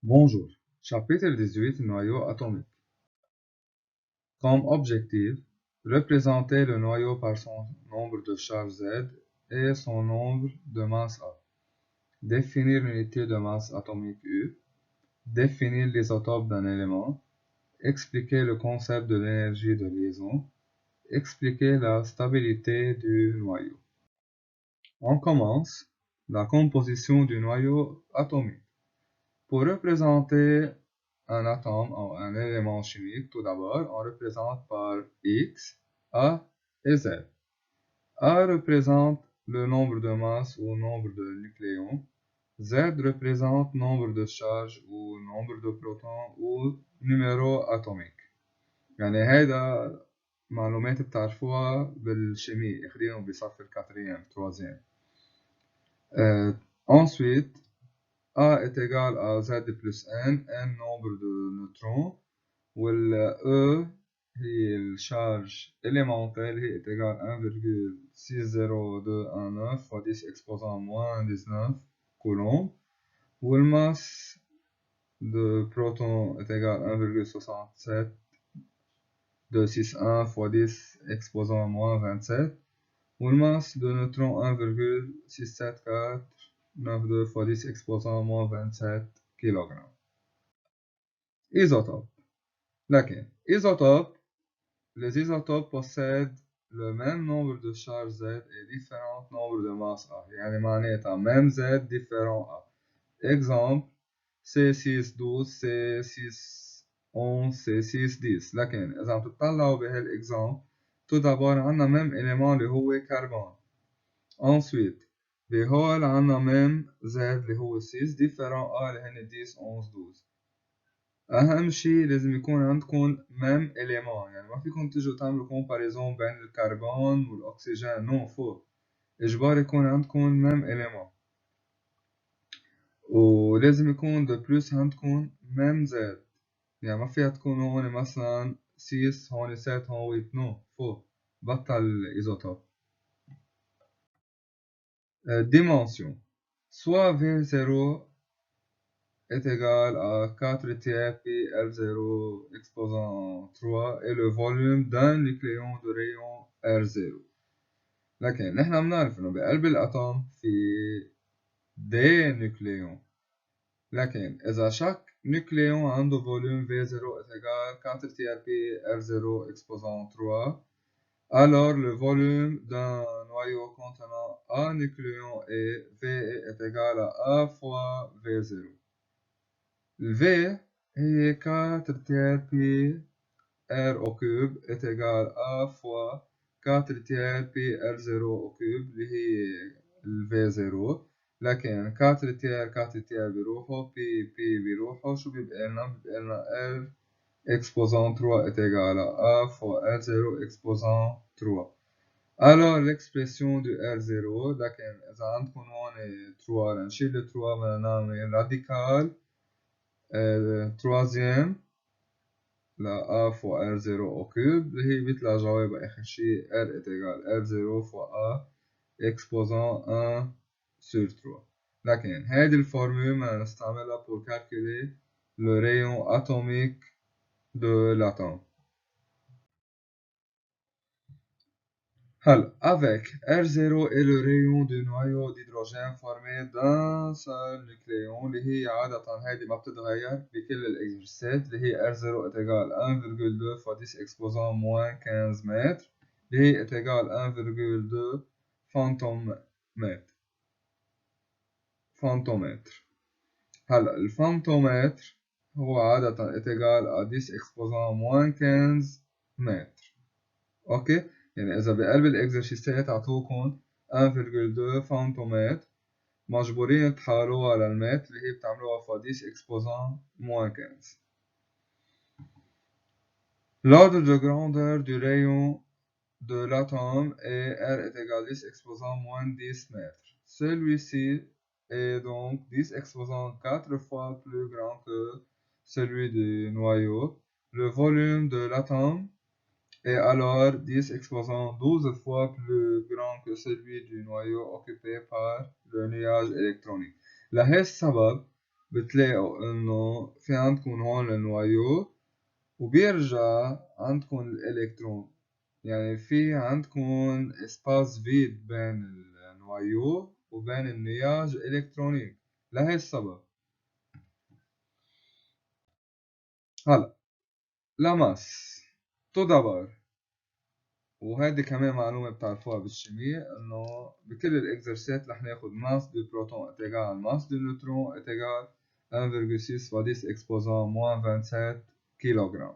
Bonjour, chapitre 18 noyau atomique. Comme objectif, représenter le noyau par son nombre de charges Z et son nombre de masses A. Définir l'unité de masse atomique U. Définir l'isotope d'un élément. Expliquer le concept de l'énergie de liaison. Expliquer la stabilité du noyau. On commence la composition du noyau atomique. Pour représenter un atome ou un élément chimique, tout d'abord, on représente par X, A et Z. A représente le nombre de masses ou nombre de nucléons. Z représente nombre de charges ou nombre de protons ou numéro atomique. يعني هيدا معلومات بتعرفوها بالشيمياء اخذيهم بصف الكاتريام troisième. Ensuite, A est égal à Z plus n nombre de neutrons, où E هي الشارج élémentaire est égal à 1,60219 fois 10 exposant moins 19 coulombs, où le masse de protons est égal à 1,67261 fois 10 exposant moins 27, où le masse de neutrons 1,67492 fois 10 exposant moins 27 kg. Isotope. Les isotopes possèdent le même nombre de charges Z et différents nombres de masses A. يعني معناتها même Z différent A. Exemple C612 C611 C610. لكن إذا عم تطلعوا بهالإكزامبل tout d'abord عنا même élément اللي هو كربون. Ensuite بهول عنا même Z اللي هو 6 différent A اللي هن 10 11 12. أهم شي لازم يكون عندكم même élément، يعني ما فيكم تجوا تعملوا comparaison بين الكربون والأكسجين، نو فوق إجباري يكون عندكم même élément، ولازم يكون de plus عندكم même Z، يعني ما فيها تكون هون مثلا 6 هون 7 هون 8 نو فوق بطل إيزوتوب. Dimension soit V0 est égal à 4 tiers pi R0 exposant 3 et le volume d'un nucléon de rayon R0. لكن نحن بنعرف انه بقلب الاتوم في دي نيوكليون، لكن اذا شاك نيوكليون عنده volume V0 est égal 4 tiers pi R0 exposant 3, alors le volume d'un noyau contenant un nucléon et V est égal à A fois V0. V هي 4 tiers pi R au cube est égal à fois 4 tiers pi R0 au cube اللي هي ال V0، لكن 4 tiers 4 tiers بيروحوا pi بيروحوا، شو بيبقى لنا؟ بيبقى لنا R exposant 3 est égal à A fois R0 exposant 3. Alors l'expression du R0، لكن إذا عندكم هون 3 لنشيل ال 3 بدنا نعمل radical troisième la A fois R0 au cube اللي هي بيطلع جوابها آخر شي R est égal R0 fois A exposant 1 sur 3. لكن هذه الفورمule بدنا نستعملها pour calculer le rayon atomique de l'atome. Avec R0 et le rayon du noyau d'hydrogène formé d'un seul nucléon اللي هي عادة هيدي ما بتتغير بكل الإكزرسات اللي هي R0 est égal 1,2 fois 10 exposant moins 15 mètres اللي هي est égal 1,2 فانتومتر. الفانتومتر هو عادة est égal à 10 exposant moins 15 متر. اوكي، يعني إذا بقلب الإكزرسيسات عطوكم 1,2 فانتومتر مجبورين تحالوها للمتر اللي هي بتعملوها فا 10 exposant moins 15. L'ordre de grandeur du rayon de l'atome est R est égal à 10 exposant moins 10 mètres. Celui-ci est donc 10 exposant 4 fois plus grand que celui du noyau. Le volume de l'atome est alors 10 exposant 12 fois plus grand que celui du noyau occupé par le nuage électronique. لهي السبب بتلاقوا إنه في عندكم هون النوايو وبيرجع عندكم الإلكترون، يعني في عندكم اسباس فيد بين النوايو وبين النياج الإلكترونيك لهي السبب. هلا لمس تو دبر، وهيدي كمان معلومة بتعرفوها بالشيمياء إنه بكل الإكزرسات رح ناخد ماس دو بروتون إتيغال ماس دو نيوترون إتيغال 1,6 fois 10 exposant moins 27 كيلوغرام.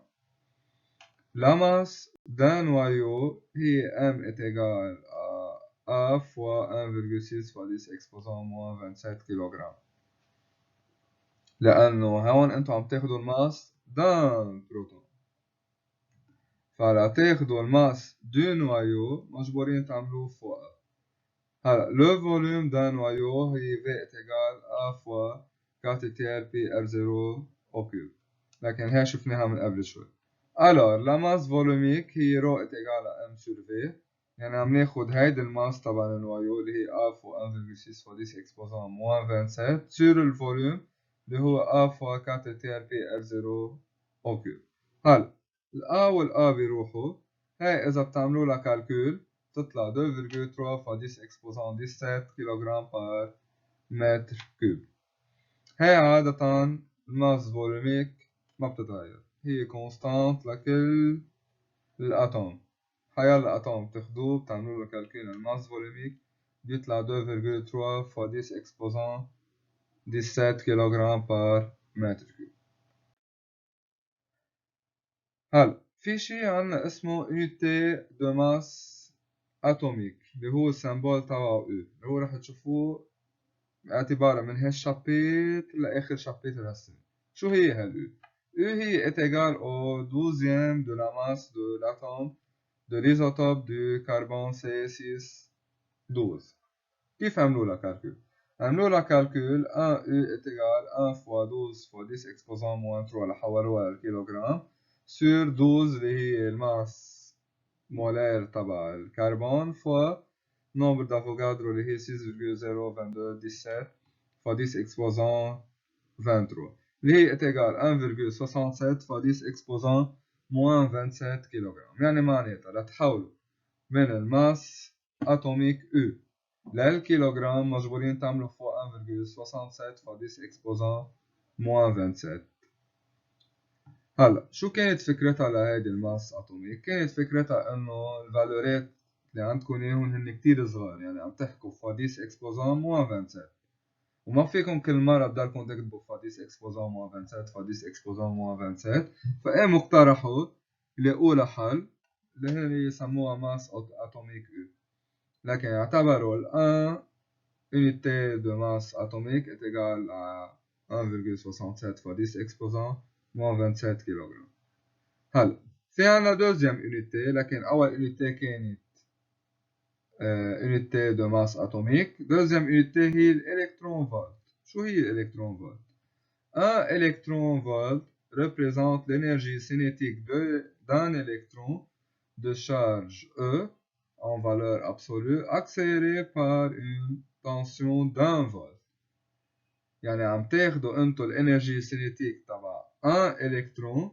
La masse d'un noyau هي M est égale à A fois 1,6 fois 10 exposant moins 27 كيلوغرام، لأنه هون انتو عم تاخدوا الماس d'un بروتون، فلا تاخدوا الماس du noyau مجبورين تعملوه فوقها. هلا le volume d'un noyau هي V est égale A fois 4 tiers pi R0 au cube، لكن هي شفناها من قبل شوي. Alors la masse volumique هي ρ est égale à M sur V، يعني عم ناخد هيدي الماس تبع النوايو اللي هي A fois 1,6 fois 10 exposant moins 27 sur الفوليوم اللي هو A fois 4 tiers pi R0 au cube. هلا ال A وال A بيروحوا، هاي إذا بتعملوا لها كالكول تطلع 2,3 fois 10 exposant 17 كيلوغرام par متر كوب. هاي عادة الماس فوليميك ما بتتغير، هي كونستانت لكل الأتوم. حيلا أتوم بتاخدوه بتعملوا له كالكول الماس فوليميك بيطلع 2,3 fois 10 exposant 17 كيلوغرام par متر كوب. هلا في شي عنا اسمه unité de masse atomique اللي هو السمبول تبعه U، اللي هو رح تشوفوه باعتبارها من هالشابيت لآخر شابيت الرسم. شو هي هال U؟ U هي est égale au 12e de la masse de l'atome de l'isotope du carbone C612. كيف عملوا لها كالكول؟ عملوا لها كالكول 1 U est égal 1 fois 12 fois 10 exposant moins 3 لحولوها للكيلوغرام sur 12 اللي هي الماس مولار تبع الكربون فوا nombre d'Avogadro اللي هي 6,02217 fois 10 exposant 23 اللي هي est égal 1,67 fois 10 exposant moins 27 كيلوغرام. يعني معناتها لتحولوا من الماس اتوميك U للكيلوغرام مجبورين تعملوا فوق 1,67 fois 10 exposant moins 27. هلا شو كانت فكرتها لهيدي الماس اتوميك؟ كانت فكرتها انه الفالورات اللي عندكم اياهم هن كتير صغار، يعني عم تحكوا فاديس اكسبوزون موان 27، وما فيكم كل مرة تضلكم تكتبوا فاديس اكسبوزون موان 27 فاديس اكسبوزون موان 27، فقاموا اقترحوا يلاقوا لها حل اللي هي يسموها ماس اتوميك U، لكن اعتبروا ال 1 unité de masse atomique est égale à 1,67 fois 10 exposant moins 27 كيلوغرام. هلا في عنا دوزيام unité، لكن أول unité كانت unité de masse atomique. Deuxième unité هي الإلكترون فولت. شو هي الإلكترون فولت؟ Un électron volt représente l'énergie cinétique d'un électron de charge E en valeur absolue accéléré par une tension d'un volt. يعني عم تاخدوا انتو الانرجي سينيتيك تبع ان الكترون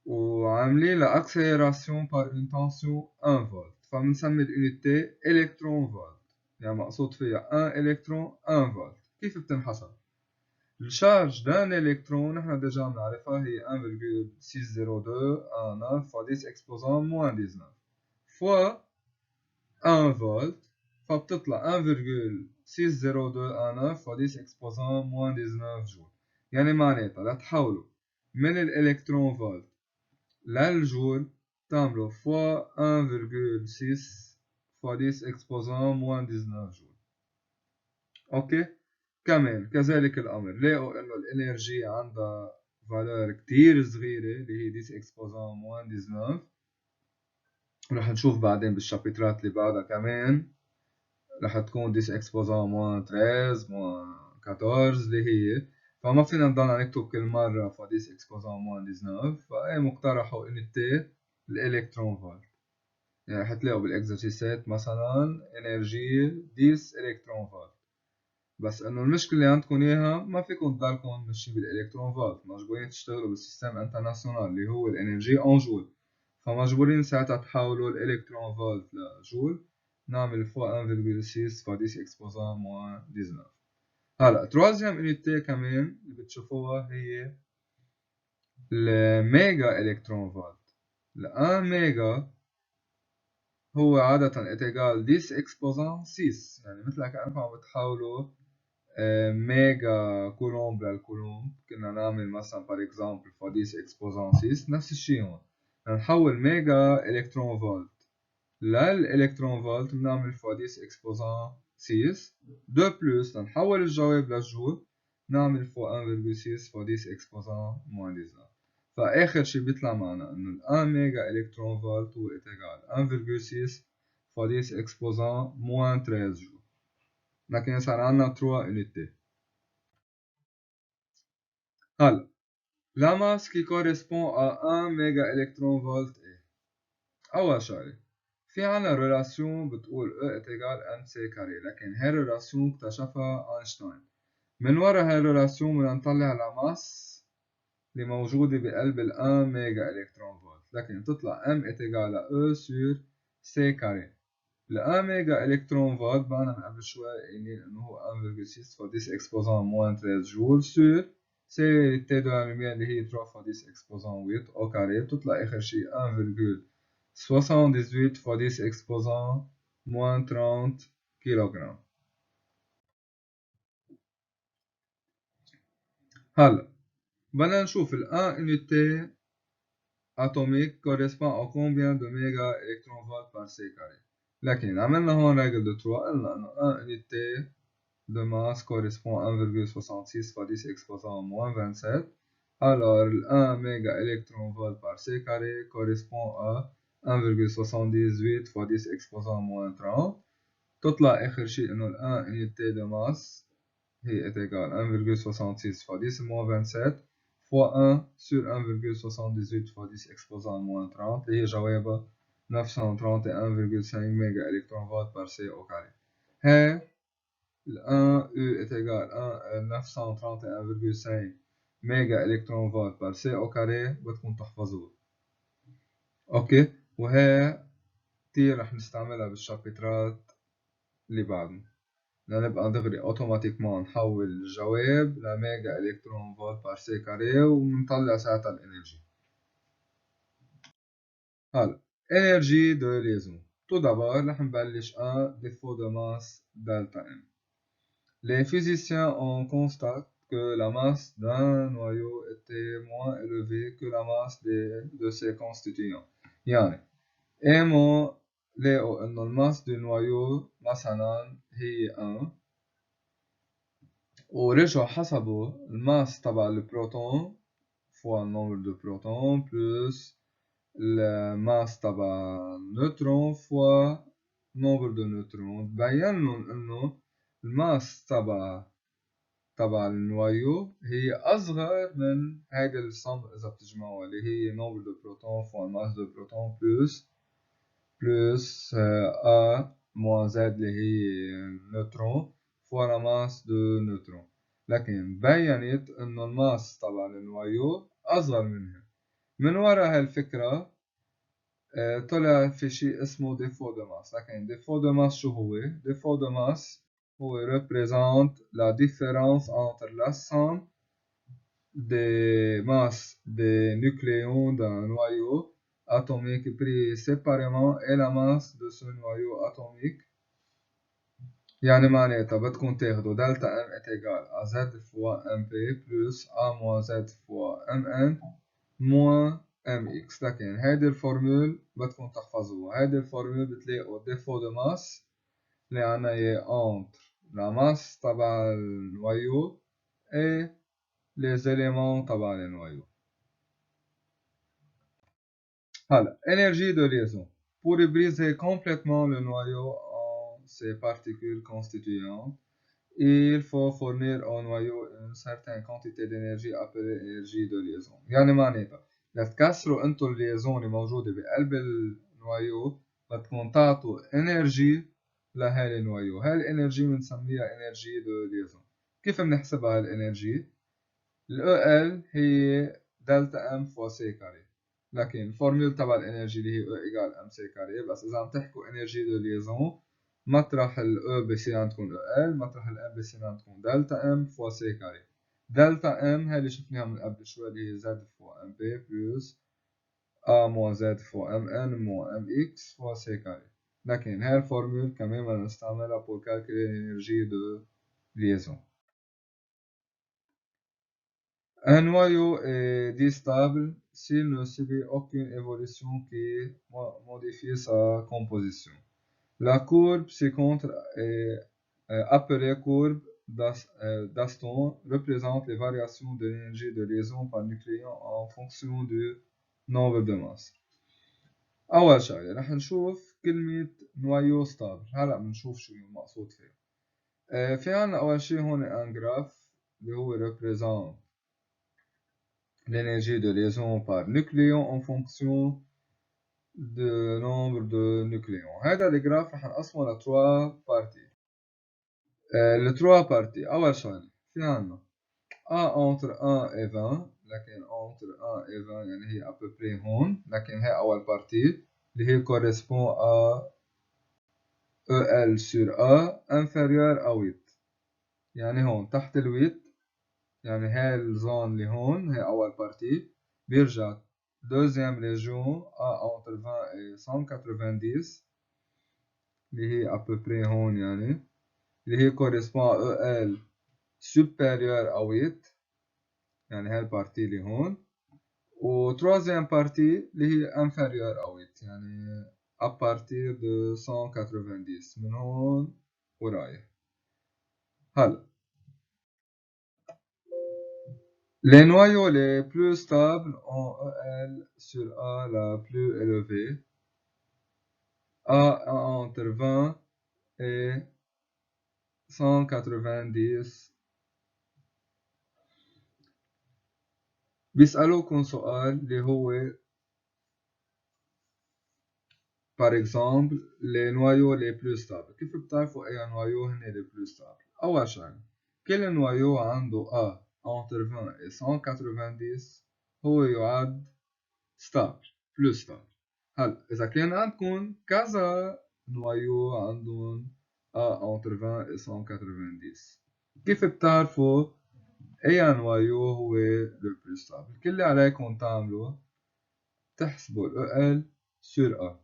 وعاملين له accélération par une tension 1 فولت، فبنسمي الانيتي الكترون فولت، يعني مقصود فيها 1 الكترون 1 فولت. كيف بتنحسب؟ الشارج دان الكترون نحن ديجا بنعرفها هي 1,60219 fois 10 exposant moins 19 fois 1 فولت، فبتطلع 1,60219 fois 10 exposant moins 19 جول. يعني معناتها لتحولوا من الالكترون فولت للجول تعملوا فوا 1,6 fois 10 exposant moins 19 جول. اوكي كمان كذلك الامر لاقوا انه الانرجي عندها فالور كتير صغيرة اللي هي 10 exposant moins 19، ورح نشوف بعدين بالشابترات اللي بعدها كمان رح تكون 10 exposant moins 13 moins 14 اللي هي، فما فينا نضلنا نكتب كل مرة ف 10 exposant moins 19، فقاموا اقترحوا unité الالكترون فولت. يعني حتلاقوا بالاكزرسيسات مثلا انرجي 10 الكترون فولت، بس انه المشكلة اللي عندكم اياها ما فيكم تضلكم ماشيين بالالكترون فولت، مجبورين تشتغلوا بالسيستم انترناسيونال اللي هو الانرجي اون جول، فمجبورين ساعتها تحولوا الالكترون فولت لجول، نعمل فوق 1.6 فا 10 اكسبوزان موان 19. هلا تروازيام انيتي كمان اللي بتشوفوها هي الميجا الكترون فولت. ل 1 ميجا هو عادة اتجال 10 اكسبوزان 6، يعني مثل كأنكم عم بتحاولوا ميجا كولومب للكولومب، كنا نعمل مثلا بار اكزامبل فا 10 اكسبوزان 6، نفس الشيء هون نحول ميجا الكترون فولت للالكترون فولت بنعمل فا 10 اكسبوزان 6 دو بلس لنحول الجواب للجول نعمل فوق 1.6 فا 10 اكسبوزان موان 19. فآخر شي بيطلع معنا إنه ال 1 ميجا إلكترون فولت هو إتجال 1.6 فا 10 إكسبوزان موان 13 جول. لكن صار عنا 3 unité. هلا la masse qui correspond à 1 méga électron volt est أول شغلة في عنا ريلاسيون بتقول E إتجال MC كاري، لكن هاي الريلاسيون اكتشفها أينشتاين. من ورا هاي الريلاسيون بدنا نطلع la masse اللي موجودة بقلب ال 1 ميجا إلكترون فولت، لكن تطلع M إتجال E sur C كاري. ال 1 ميجا إلكترون فولت بعنا من قبل شوي قايلين إنه هو 1.6 فا 10 إكسبوزان موان 13 جول sur سي تي دو لا لوميير اللي هي 3 فا 10 إكسبوزان 8 أو كاري، بتطلع آخر شي 1.78 فا 10 إكسبوزان موان 30 كيلوغرام. هلا بدنا نشوف ال 1 unité atomique correspond à combien de méga électronvolts par C carré. لكن عملنا هون règle de 3 قلنا إنه 1 unité de masse correspond à 1.66 fois 10 exposant moins 27. Alors, 1 méga électron volt par C carré correspond à 1.78 fois 10 exposant moins 30. تطلع آخر شيء إنه ال 1 unité de masse هي est égale 1.66 fois 10 moins 27 fois 1 sur 1.78 fois 10 exposant moins 30 اللي هي جوابها 931,5 méga électron volt par C au carré. هي 1 U est égal à 931,5 méga électron volt par C au carré بدكم تحفظوها. اوكي، وهي كتير رح نستعملها بالشابترات اللي بعدنا لنبقى دغري اوتوماتيكمان نحول الجواب لميجا الكترون فولت بار سي كاري ونطلع ساعتها الانرجي. هلا énergie de liaison. Tout d'abord رح نبلش défaut de masse delta M. Les physiciens ont constaté que la masse d'un noyau était moins élevée que la masse de ses constituants. يعني قاموا لقوا إنه الماس du noyau مثلا هي 1 ورجعوا حسبوا الماس تبع البروتون فوا النمبر دو بروتون بلس الماس تبع النيوترون فوا نمبر دو نيوترون، بينوا إنه الماس تبع النوايو هي أصغر من هيدي الصم إذا بتجمعوها اللي هي نمبر دو بروتون فوا ماس دو بروتون بلس A موان زد اللي هي نيوترون فوا لا ماس دو نيوترون، لكن بينت إنه الماس تبع النوايو أصغر منها. من ورا هالفكرة طلع في شيء اسمه ديفو دو ماس. لكن ديفو دو ماس شو هو؟ ديفو دو ماس هو représente la différence entre la somme des masses des nucléons d'un noyau atomique pris séparément et la masse de ce noyau atomique. يعني معناتها بدكم تاخدوا دلتا M est égal à Z fois MP plus A moins Z fois MN moins MX. لكن هيدي الفورمول بدكم تحفظوها. هيدي الفورمول بتلاقوا défaut de masse اللي عنا هي entre la masse تبع النويو et les éléments تبع النويو. هلا énergie de liaison. Pour briser complètement le noyau en ses particules constituantes, il faut fournir au noyau une certaine quantité d'énergie appelée énergie de liaison. يعني معناتها لتكسروا انتو الليزون اللي موجودة بقلب النويو بدكم تعطوا énergie لهاي النوايو. هاي الانرجي بنسميها انرجي دو ليزون. كيف بنحسبها الانرجي؟ ال EL هي دلتا ام فوا سي كاري، لكن الفورميول تبع الانرجي اللي هي E ايجال ام سي كاري. بس اذا عم تحكوا انرجي دو ليزون، مطرح ال E بصير تكون EL، مطرح ال M بصير تكون دلتا ام فوا سي كاري. دلتا ام هاي اللي شفناها من قبل شوي، اللي هي زد فوا ام بي بلس A moins Z فوا ام ان moins ام اكس فوا سي كاري. لكن هاي الفورميول كمان بدنا نستعملها pour calculer l'énergie de liaison. Un noyau est distable s'il ne subit aucune évolution qui modifie sa composition. La courbe ci-contre est appelée courbe d'Aston, représente les variations de l'énergie de liaison par nucléon en fonction du nombre de masses. أول شغلة رح نشوف كلمة نوايو ستابل. هلا بنشوف شو المقصود فيه. في عنا أول شي هون ان جراف اللي هو représente l'énergie de liaison par nucléon en fonction du nombre de nucléons. هذا الجراف رح نقسمه ل 3 parties. ال 3 parties أول شغلة في عنا A entre 1 et 20، لكن entre 1 et 20 يعني هي à peu près هون، لكن هي أول partie اللي هي correspond à EL sur A inférieur à 8. يعني هون تحت ال 8، يعني هاي الزون اللي هون هي أول بارتي. بيرجع deuxième région A entre 20 et 190 اللي هي à peu près هون، يعني اللي هي correspond à EL supérieur à 8، يعني هاي البارتي اللي هون. و troisième partie اللي هي inférieur à 8، يعني à partir de 190 من هون ورايح. هلا les noyaux les plus stables ont EL sur A la plus élevée, A entre 20 et 190. بيسألوكم سؤال اللي هو par exemple les noyaux les plus stables. كيف بتعرفوا أي نوايو هن les plus stables؟ أول شغلة كل نوايو عنده A entre 20 et 190 هو يعد stable plus stable. هلا إذا كان عندكم كذا نوايو عندهم A entre 20 et 190، كيف بتعرفوا أي نوايو هو le plus stable؟ كل اللي عليكم تعملوا تحسبوا ال EL sur A.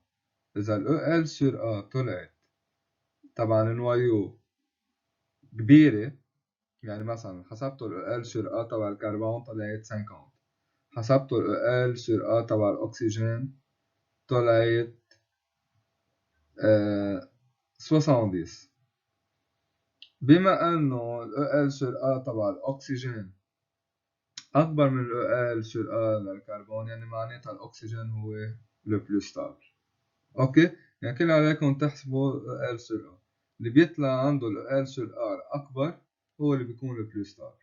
إذا ال EL sur A طلعت طبعا نوايو كبيرة، يعني مثلا حسبتوا ال EL sur A تبع الكربون طلعت 50، حسبتوا ال EL sur A تبع الأكسجين طلعت 70. بما انه ال EL sur A تبع الاكسجين اكبر من ال EL sur A للكربون، يعني معناتها الاكسجين هو le plus stable. اوكي، يعني كل عليكم تحسبوا ال EL sur A اللي بيطلع عنده ال EL sur A اكبر هو اللي بيكون le plus stable.